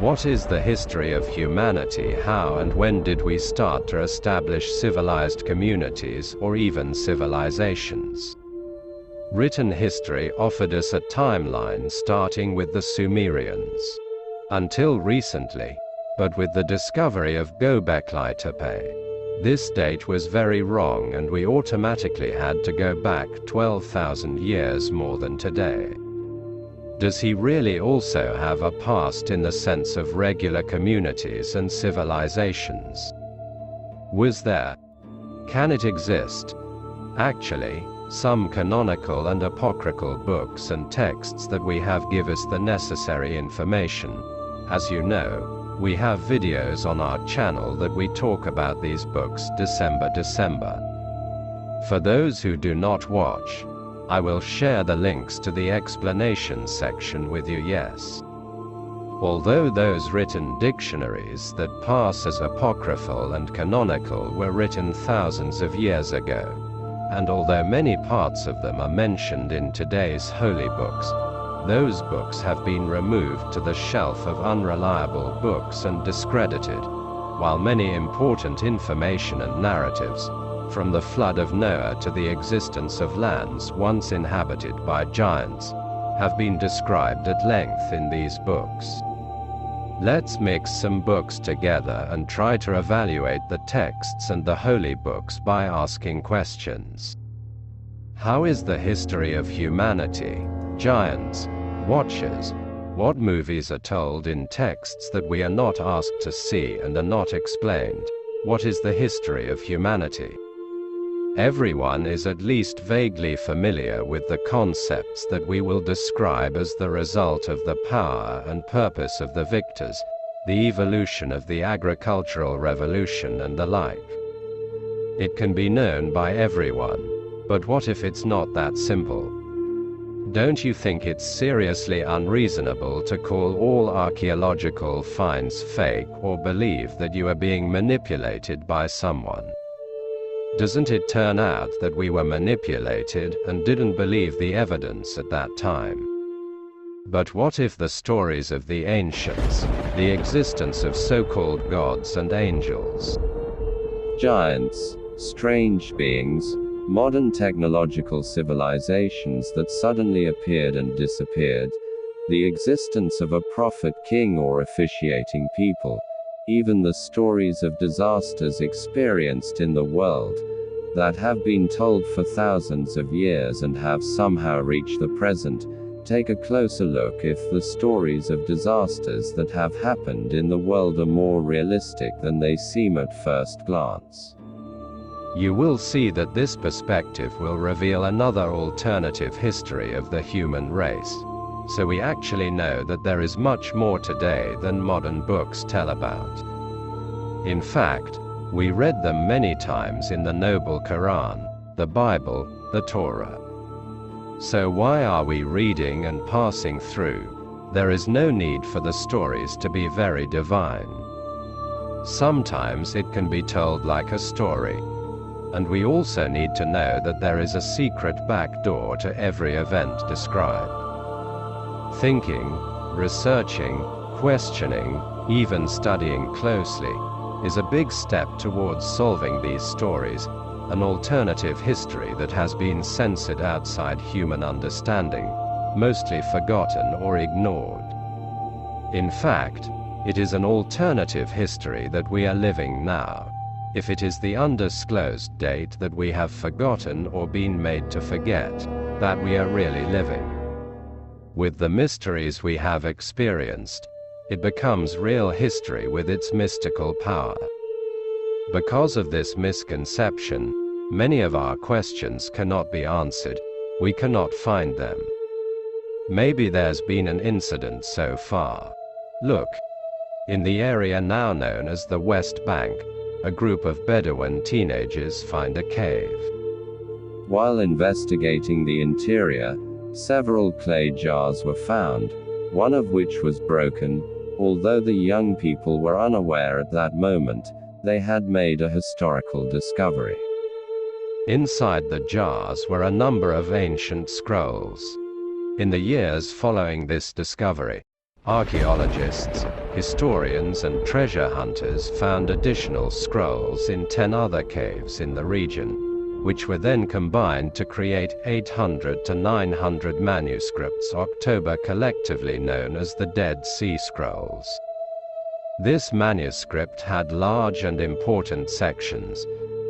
What is the history of humanity? How and when did we start to establish civilized communities or even civilizations? Written history offered us a timeline starting with the Sumerians. Until recently, but with the discovery of Göbekli Tepe, this date was very wrong and we automatically had to go back 12,000 years more than today. Does he really also have a past in the sense of regular communities and civilizations? Was there? Can it exist? Actually, some canonical and apocryphal books and texts that we have give us the necessary information. As you know, we have videos on our channel that we talk about these books December. For those who do not watch, I will share the links to the explanation section with you. Yes. Although those written dictionaries that pass as apocryphal and canonical were written thousands of years ago, and although many parts of them are mentioned in today's holy books, those books have been removed to the shelf of unreliable books and discredited, while many important information and narratives, from the flood of Noah to the existence of lands once inhabited by giants, have been described at length in these books. Let's mix some books together and try to evaluate the texts and the holy books by asking questions. How is the history of humanity? Giants? Watchers? What movies are told in texts that we are not asked to see and are not explained? What is the history of humanity? Everyone is at least vaguely familiar with the concepts that we will describe as the result of the power and purpose of the victors, the evolution of the agricultural revolution and the like. It can be known by everyone, but what if it's not that simple? Don't you think it's seriously unreasonable to call all archaeological finds fake or believe that you are being manipulated by someone? Doesn't it turn out that we were manipulated and didn't believe the evidence at that time? But what if the stories of the ancients, the existence of so-called gods and angels, giants, strange beings, modern technological civilizations that suddenly appeared and disappeared, the existence of a prophet king or officiating people, even the stories of disasters experienced in the world, that have been told for thousands of years and have somehow reached the present, take a closer look if the stories of disasters that have happened in the world are more realistic than they seem at first glance. You will see that this perspective will reveal another alternative history of the human race. So we actually know that there is much more today than modern books tell about. In fact, we read them many times in the noble Quran, the Bible, the Torah. So why are we reading and passing through? There is no need for the stories to be very divine. Sometimes it can be told like a story. And we also need to know that there is a secret back door to every event described. Thinking, researching, questioning, even studying closely, is a big step towards solving these stories, an alternative history that has been censored outside human understanding, mostly forgotten or ignored. In fact, it is an alternative history that we are living now, if it is the undisclosed date that we have forgotten or been made to forget, that we are really living. With the mysteries we have experienced, it becomes real history with its mystical power. Because of this misconception, many of our questions cannot be answered, we cannot find them. Maybe there's been an incident so far. Look. In the area now known as the West Bank, a group of Bedouin teenagers find a cave. While investigating the interior, several clay jars were found, one of which was broken. Although the young people were unaware at that moment, they had made a historical discovery. Inside the jars were a number of ancient scrolls. In the years following this discovery, Archaeologists, historians and treasure hunters found additional scrolls in 10 other caves in the region, which were then combined to create 800 to 900 manuscripts October collectively known as the Dead Sea Scrolls. This manuscript had large and important sections,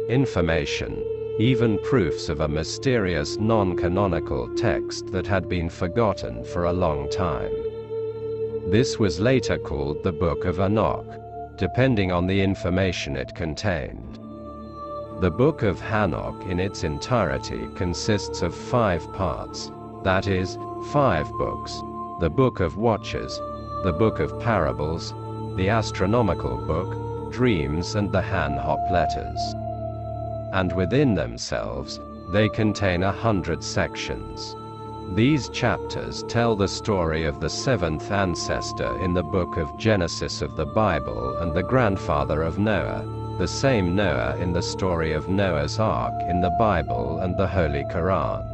information, even proofs of a mysterious non-canonical text that had been forgotten for a long time. This was later called the Book of Enoch, depending on the information it contained. The Book of Enoch in its entirety consists of 5 parts, that is, 5 books: the Book of Watches, the Book of Parables, the Astronomical Book, Dreams and the Han-Hop Letters. And within themselves, they contain 100 sections. These chapters tell the story of the 7th ancestor in the book of Genesis of the Bible and the grandfather of Noah, the same Noah in the story of Noah's Ark in the Bible and the Holy Quran.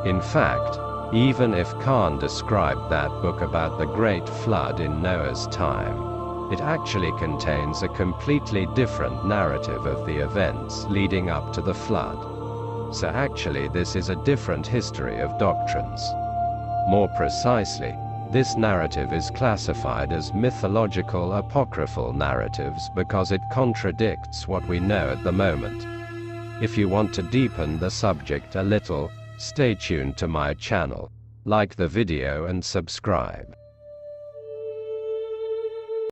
In fact, even if Khan described that book about the Great Flood in Noah's time, it actually contains a completely different narrative of the events leading up to the flood. So actually this is a different history of doctrines. More precisely, this narrative is classified as mythological apocryphal narratives because it contradicts what we know at the moment. If you want to deepen the subject a little, stay tuned to my channel, like the video and subscribe.